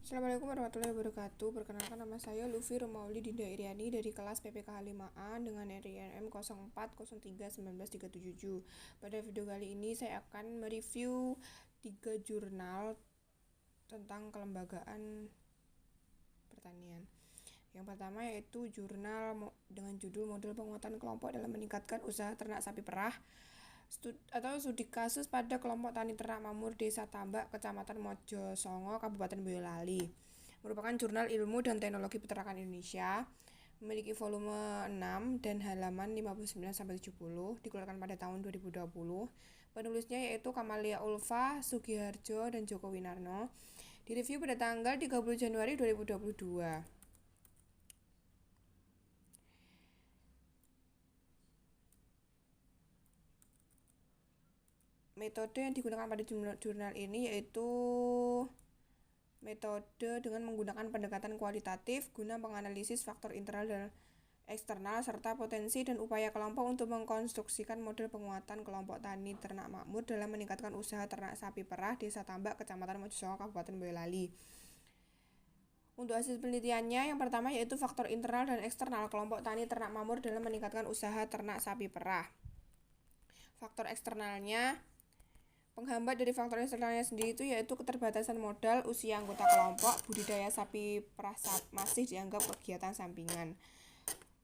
Assalamualaikum warahmatullahi wabarakatuh. Perkenalkan, nama saya Lufi Romauli Dinda Iriani dari kelas PPKH 5A dengan RINM 04031937. Pada video kali ini saya akan mereview 3 jurnal tentang kelembagaan pertanian. Yang pertama yaitu jurnal dengan judul Model Penguatan Kelompok dalam Meningkatkan Usaha Ternak Sapi Perah studi kasus pada kelompok tani ternak makmur Desa Tambak, Kecamatan Mojosongo, Kabupaten Boyolali. Merupakan jurnal ilmu dan teknologi peternakan Indonesia. Memiliki volume 6 dan halaman 59-70, dikeluarkan pada tahun 2020. Penulisnya yaitu Kamalia Ulfa, Sugiharjo, dan Joko Winarno. Direview pada tanggal 30 Januari 2022. Metode yang digunakan pada jurnal ini yaitu metode dengan menggunakan pendekatan kualitatif guna menganalisis faktor internal dan eksternal serta potensi dan upaya kelompok untuk mengkonstruksikan model penguatan kelompok tani ternak makmur dalam meningkatkan usaha ternak sapi perah Desa Tambak, Kecamatan Mojosongo, Kabupaten Boyolali. Untuk hasil penelitiannya, yang pertama yaitu faktor internal dan eksternal kelompok tani ternak makmur dalam meningkatkan usaha ternak sapi perah. Faktor eksternalnya, penghambat dari faktor eksternalnya sendiri itu yaitu keterbatasan modal, usia anggota kelompok, budidaya sapi perah masih dianggap kegiatan sampingan.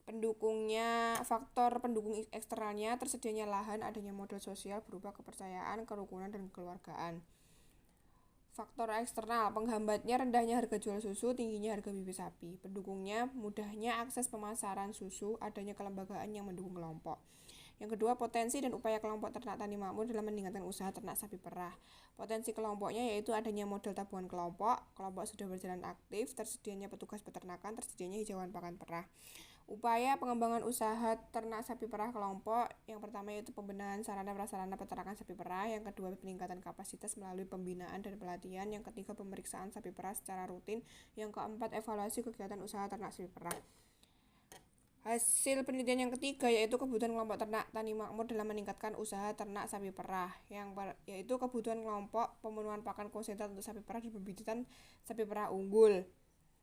Pendukungnya, faktor pendukung eksternalnya tersedianya lahan, adanya modal sosial berupa kepercayaan, kerukunan, dan kekeluargaan. Faktor eksternal, penghambatnya rendahnya harga jual susu, tingginya harga bibit sapi. Pendukungnya, mudahnya akses pemasaran susu, adanya kelembagaan yang mendukung kelompok. Yang kedua, potensi dan upaya kelompok ternak tani makmur dalam meningkatkan usaha ternak sapi perah. Potensi kelompoknya yaitu adanya modal tabungan kelompok sudah berjalan aktif, tersedianya petugas peternakan, tersedianya hijauan pakan perah. Upaya pengembangan usaha ternak sapi perah kelompok, yang pertama yaitu pembenahan sarana prasarana peternakan sapi perah, yang kedua peningkatan kapasitas melalui pembinaan dan pelatihan, yang ketiga pemeriksaan sapi perah secara rutin, yang keempat evaluasi kegiatan usaha ternak sapi perah. Hasil penelitian yang ketiga yaitu kebutuhan kelompok ternak tani makmur dalam meningkatkan usaha ternak sapi perah, yaitu kebutuhan kelompok pemenuhan pakan konsentrat untuk sapi perah dan pembibitan sapi perah unggul.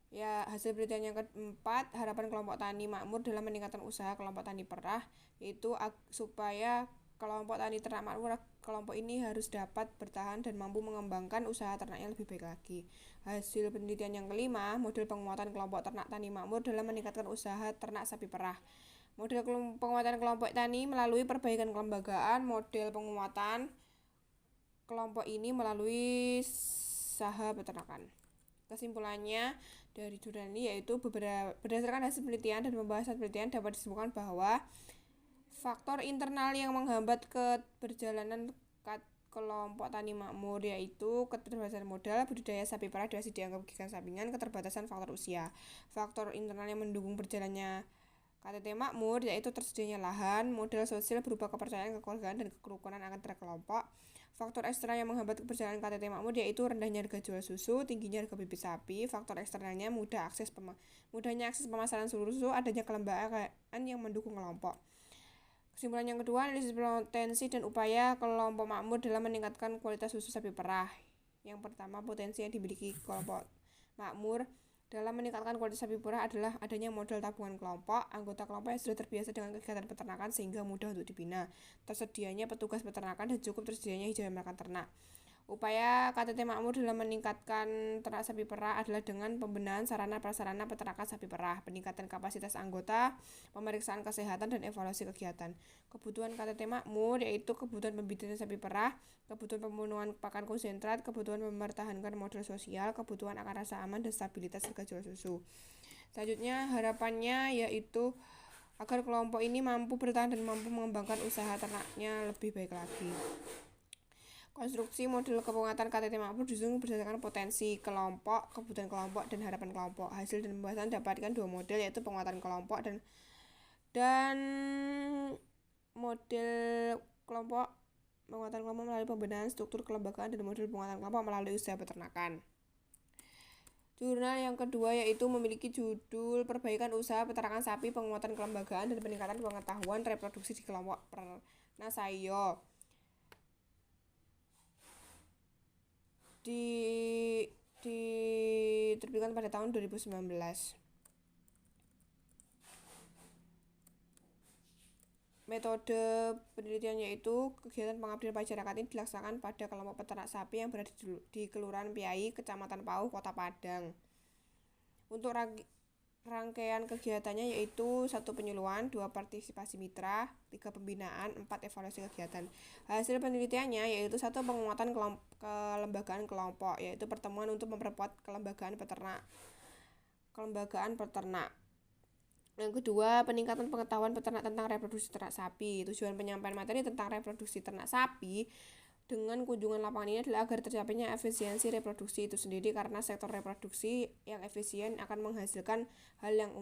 Ya, hasil penelitian yang keempat, harapan kelompok tani makmur dalam meningkatkan usaha kelompok tani perah, yaitu supaya kelompok tani ternak makmur kelompok ini harus dapat bertahan dan mampu mengembangkan usaha ternaknya lebih baik lagi. Hasil penelitian yang kelima, model penguatan kelompok ternak tani makmur dalam meningkatkan usaha ternak sapi perah. Model penguatan kelompok tani melalui perbaikan kelembagaan, model penguatan kelompok ini melalui usaha peternakan. Kesimpulannya dari jurnal ini yaitu berdasarkan hasil penelitian dan pembahasan penelitian dapat disimpulkan bahwa faktor internal yang menghambat keberjalanan kelompok tani makmur yaitu keterbatasan modal, budidaya sapi perah masih dianggap kegiatan sampingan, keterbatasan faktor usia. Faktor internal yang mendukung berjalannya KTT makmur yaitu tersedianya lahan, modal sosial berupa kepercayaan, kekeluargaan, dan kerukunan antar kelompok. Faktor eksternal yang menghambat keberjalanan KTT makmur yaitu rendahnya harga jual susu, tingginya harga bibit sapi. Faktor eksternalnya mudahnya akses pemasaran susu, adanya kelembagaan yang mendukung kelompok. Kesimpulan yang kedua, analisis potensi dan upaya kelompok makmur dalam meningkatkan kualitas susu sapi perah. Yang pertama, potensi yang dimiliki kelompok makmur dalam meningkatkan kualitas sapi perah adalah adanya modal tabungan kelompok, anggota kelompok yang sudah terbiasa dengan kegiatan peternakan sehingga mudah untuk dibina, tersedianya petugas peternakan, dan cukup tersedianya hijauan pakan ternak. Upaya KTT makmur dalam meningkatkan ternak sapi perah adalah dengan pembenahan sarana prasarana peternakan sapi perah, peningkatan kapasitas anggota, pemeriksaan kesehatan, dan evaluasi kegiatan. Kebutuhan KTT makmur yaitu kebutuhan pembibitan sapi perah, kebutuhan pemenuhan pakan konsentrat, kebutuhan mempertahankan modal sosial, kebutuhan akan rasa aman dan stabilitas harga jual susu. Selanjutnya harapannya yaitu agar kelompok ini mampu bertahan dan mampu mengembangkan usaha ternaknya lebih baik lagi. Konstruksi model penguatan KTT makmur disusun berdasarkan potensi kelompok, kebutuhan kelompok, dan harapan kelompok. Hasil dan pembahasan dapatkan dua model yaitu penguatan kelompok dan model kelompok penguatan kelompok melalui pembenahan struktur kelembagaan dan model penguatan kelompok melalui usaha peternakan. Jurnal yang kedua yaitu memiliki judul Perbaikan Usaha Peternakan Sapi, Penguatan Kelembagaan, dan Peningkatan Pengetahuan Reproduksi di Kelompok Pernasayo. diterbitkan pada tahun 2019. Metode penelitiannya itu kegiatan pengabdian masyarakat ini dilaksanakan pada kelompok peternak sapi yang berada di Kelurahan Piai, Kecamatan Pauh, Kota Padang. Untuk rangkaian kegiatannya yaitu 1 penyuluhan, 2 partisipasi mitra, 3 pembinaan, 4 evaluasi kegiatan. Hasil penelitiannya yaitu 1 penguatan kelembagaan kelompok, yaitu pertemuan untuk memperkuat kelembagaan peternak. Yang kedua, peningkatan pengetahuan peternak tentang reproduksi ternak sapi. Tujuan penyampaian materi tentang reproduksi ternak sapi dengan kunjungan lapangan ini adalah agar tercapainya efisiensi reproduksi itu sendiri, karena sektor reproduksi yang efisien akan menghasilkan hal yang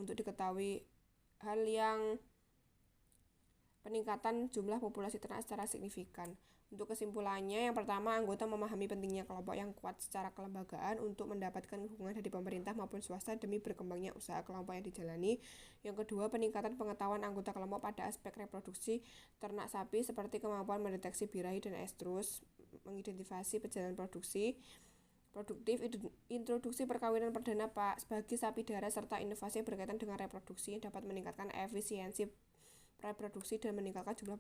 peningkatan jumlah populasi ternak secara signifikan. Untuk kesimpulannya, yang pertama, anggota memahami pentingnya kelompok yang kuat secara kelembagaan untuk mendapatkan dukungan dari pemerintah maupun swasta demi berkembangnya usaha kelompok yang dijalani. Yang kedua, peningkatan pengetahuan anggota kelompok pada aspek reproduksi ternak sapi seperti kemampuan mendeteksi birahi dan estrus, mengidentifikasi perjalanan produktif, introduksi perkawinan perdana bagi sapi darah, serta inovasi berkaitan dengan reproduksi yang dapat meningkatkan efisiensi reproduksi dan meningkatkan jumlah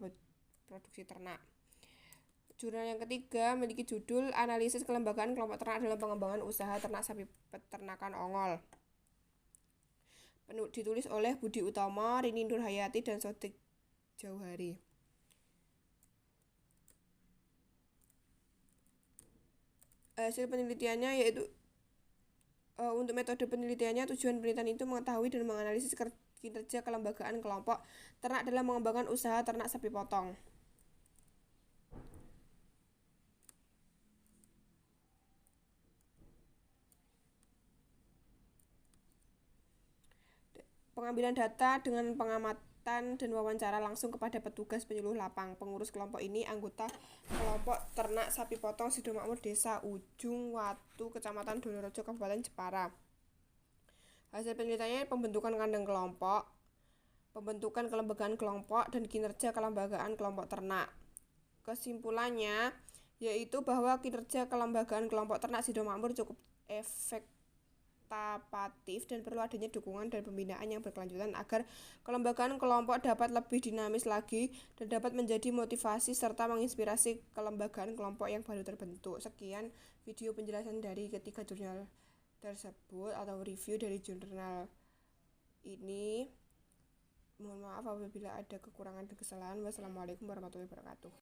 produksi ternak. Jurnal yang ketiga memiliki judul Analisis Kelembagaan Kelompok Ternak dalam Pengembangan Usaha Ternak Sapi Peternakan Ongol. Ditulis oleh Budi Utomo, Rini Nurhayati, dan Sodik Jauhari. Hasil penelitiannya yaitu untuk metode penelitiannya, tujuan penelitian itu mengetahui dan menganalisis kinerja kelembagaan kelompok ternak dalam mengembangkan usaha ternak sapi potong. Pengambilan data dengan pengamatan dan wawancara langsung kepada petugas penyuluh lapang. Pengurus kelompok ini anggota kelompok ternak sapi potong Sidomakmur, Desa Ujung Watu, Kecamatan Donorojo, Kabupaten Jepara. Hasil penelitiannya pembentukan kandang kelompok, pembentukan kelembagaan kelompok, dan kinerja kelembagaan kelompok ternak. Kesimpulannya yaitu bahwa kinerja kelembagaan kelompok ternak Sidomakmur cukup efektif dan perlu adanya dukungan dan pembinaan yang berkelanjutan agar kelembagaan kelompok dapat lebih dinamis lagi dan dapat menjadi motivasi serta menginspirasi kelembagaan kelompok yang baru terbentuk. Sekian video penjelasan dari ketiga jurnal tersebut atau review dari jurnal ini. Mohon maaf apabila ada kekurangan dan kesalahan. Wassalamualaikum warahmatullahi wabarakatuh.